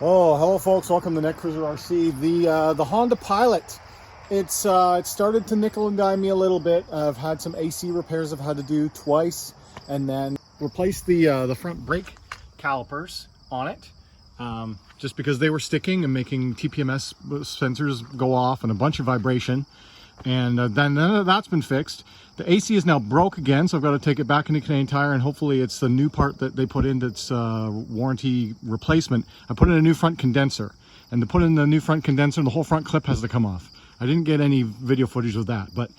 Oh, hello folks, welcome to Netcruzer RC. The Honda Pilot, it started to nickel and dime me a little bit. I've had some AC repairs I've had to do twice, and then replaced the front brake calipers on it, just because they were sticking and making TPMS sensors go off and a bunch of vibration. And then that's been fixed. The AC is now broke again, so I've got to take it back into Canadian Tire, and hopefully it's the new part that they put in that's warranty replacement. I put in a new front condenser, and to put in the new front condenser, the whole front clip has to come off. I didn't get any video footage of that, but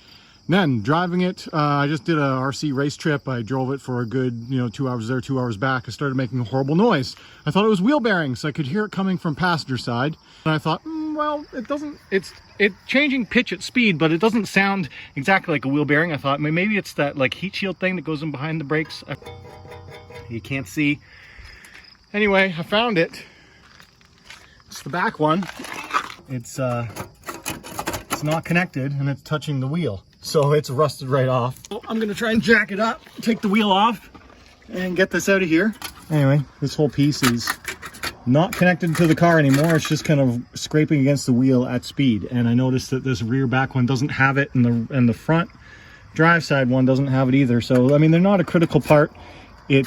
then driving it, I just did a RC race trip. I drove it for a good 2 hours there, 2 hours back. I started making a horrible noise. I thought it was wheel bearings. I could hear it coming from passenger side, and I thought, well, it doesn't, it's changing pitch at speed, but it doesn't sound exactly like a wheel bearing. I thought maybe it's that like heat shield thing that goes in behind the brakes. You can't see. Anyway, I found it. It's the back one. It's not connected, and it's touching the wheel, so it's rusted right off. I'm gonna try and jack it up, take the wheel off, and get this out of here. Anyway, this whole piece is not connected to the car anymore. It's just kind of scraping against the wheel at speed. And I noticed that this rear back one doesn't have it, and the front drive side one doesn't have it either. So I mean, they're not a critical part. I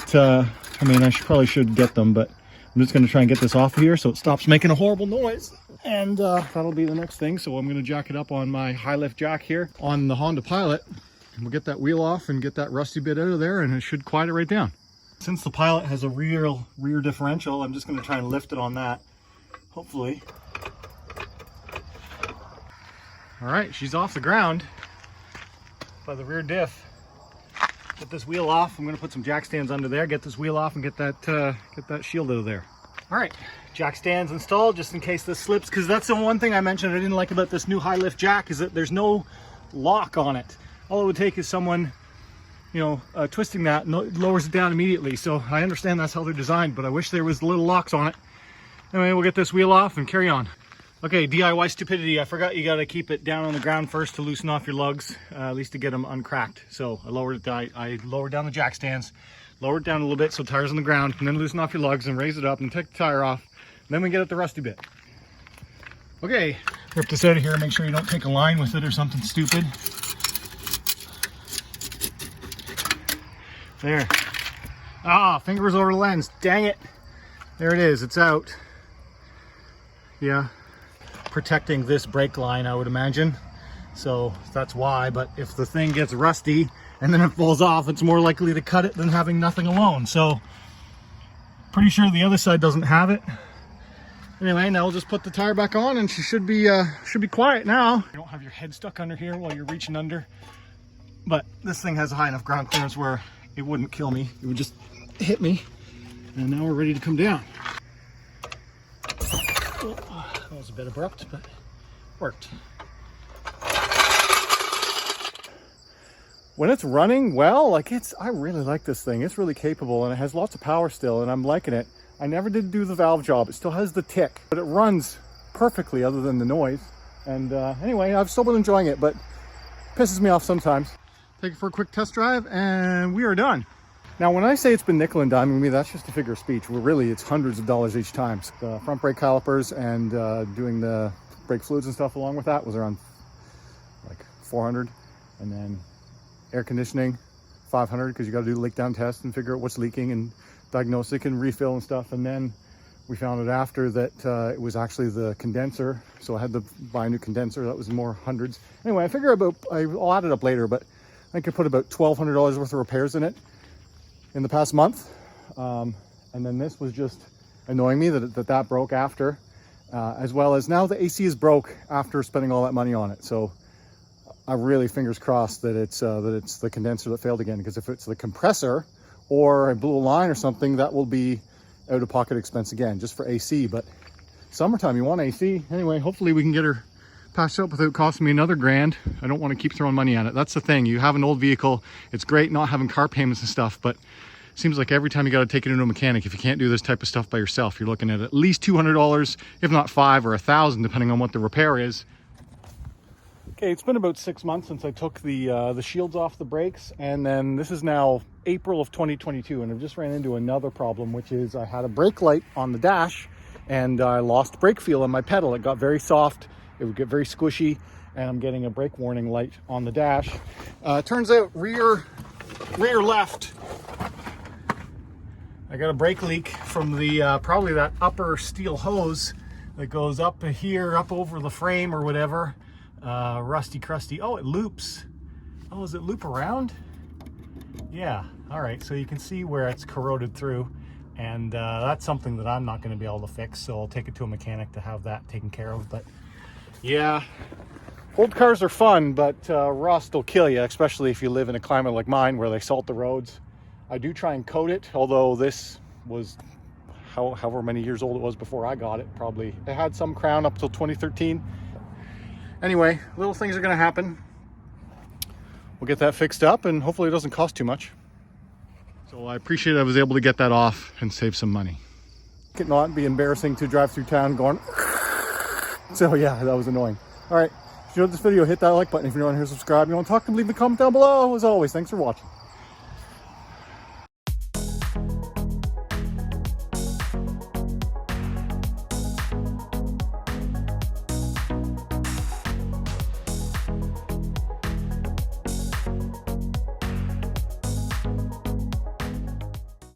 mean, I probably should get them, but I'm just going to try and get this off of here so it stops making a horrible noise. And that'll be the next thing. So I'm going to jack it up on my high lift jack here on the Honda Pilot. And we'll get that wheel off and get that rusty bit out of there, and it should quiet it right down. Since the Pilot has a rear differential, I'm just going to try and lift it on that, hopefully. All right, she's off the ground by the rear diff. Get this wheel off. I'm going to put some jack stands under there, get this wheel off, and get that shield out of there. All right, jack stands installed just in case this slips, because that's the one thing I mentioned I didn't like about this new high lift jack, is that there's no lock on it. All it would take is someone twisting that lowers it down immediately. So I understand that's how they're designed, but I wish there was little locks on it. Anyway, we'll get this wheel off and carry on. Okay, DIY stupidity. I forgot you got to keep it down on the ground first to loosen off your lugs, at least to get them uncracked. So I lowered it. I lowered down the jack stands, lowered it down a little bit so the tire's on the ground, and then loosen off your lugs and raise it up and take the tire off. And then we get at the rusty bit. Okay, rip this out of here. Make sure you don't take a line with it or something stupid. There. Ah, fingers over the lens. Dang it. There it is. It's out. Yeah. Protecting this brake line, I would imagine. So that's why. But if the thing gets rusty and then it falls off, it's more likely to cut it than having nothing alone. So pretty sure the other side doesn't have it. Anyway, now we'll just put the tire back on, and she should be quiet now. You don't have your head stuck under here while you're reaching under. But this thing has a high enough ground clearance where it wouldn't kill me, it would just hit me. And now we're ready to come down. Oh, that was a bit abrupt, but worked. When it's running well, I really like this thing. It's really capable, and it has lots of power still, and I'm liking it. I never did do the valve job. It still has the tick, but it runs perfectly other than the noise. And anyway, I've still been enjoying it, but it pisses me off sometimes. Take it for a quick test drive, and we are done. Now, when I say it's been nickel and diming me, that's just a figure of speech. Well, really, it's hundreds of dollars each time. The front brake calipers and doing the brake fluids and stuff along with that was around like $400, and then air conditioning $500, because you got to do the leak down test and figure out what's leaking and diagnose it and refill and stuff. And then we found it after that it was actually the condenser, so I had to buy a new condenser. That was more hundreds. Anyway, I figure I'll add it up later, but I could put about $1,200 worth of repairs in it in the past month. And then this was just annoying me that broke after, as well as now the AC is broke after spending all that money on it. So I'm really fingers crossed that it's the condenser that failed again, because if it's the compressor or I blew a line or something, that will be out of pocket expense again, just for AC. But summertime, you want AC. Anyway, hopefully we can get her patched up without costing me another grand. I don't want to keep throwing money at it. That's the thing. You have an old vehicle, it's great not having car payments and stuff, but it seems like every time you got to take it into a mechanic, if you can't do this type of stuff by yourself, you're looking at least $200, if not $500 or $1,000, depending on what the repair is. Okay, it's been about 6 months since I took the shields off the brakes, and then this is now April of 2022, and I've just ran into another problem, which is I had a brake light on the dash and I lost brake feel on my pedal. It got very soft, it would get very squishy, and I'm getting a brake warning light on the dash. Turns out rear left, I got a brake leak from the probably that upper steel hose that goes up here, up over the frame or whatever. Rusty crusty. Oh, it loops. Oh, does it loop around? Yeah. All right, so you can see where it's corroded through, and that's something that I'm not going to be able to fix, so I'll take it to a mechanic to have that taken care of. But yeah, old cars are fun, but rust will kill you, especially if you live in a climate like mine where they salt the roads. I do try and coat it, although this was however many years old it was before I got it. Probably it had some crown up till 2013. Anyway, little things are going to happen. We'll get that fixed up, and hopefully it doesn't cost too much. So I appreciate I was able to get that off and save some money. It could not be embarrassing to drive through town going. So yeah, that was annoying. All right, if you enjoyed this video, hit that like button. If you're not here, subscribe. If you want to talk to me, leave a comment down below. As always, thanks for watching.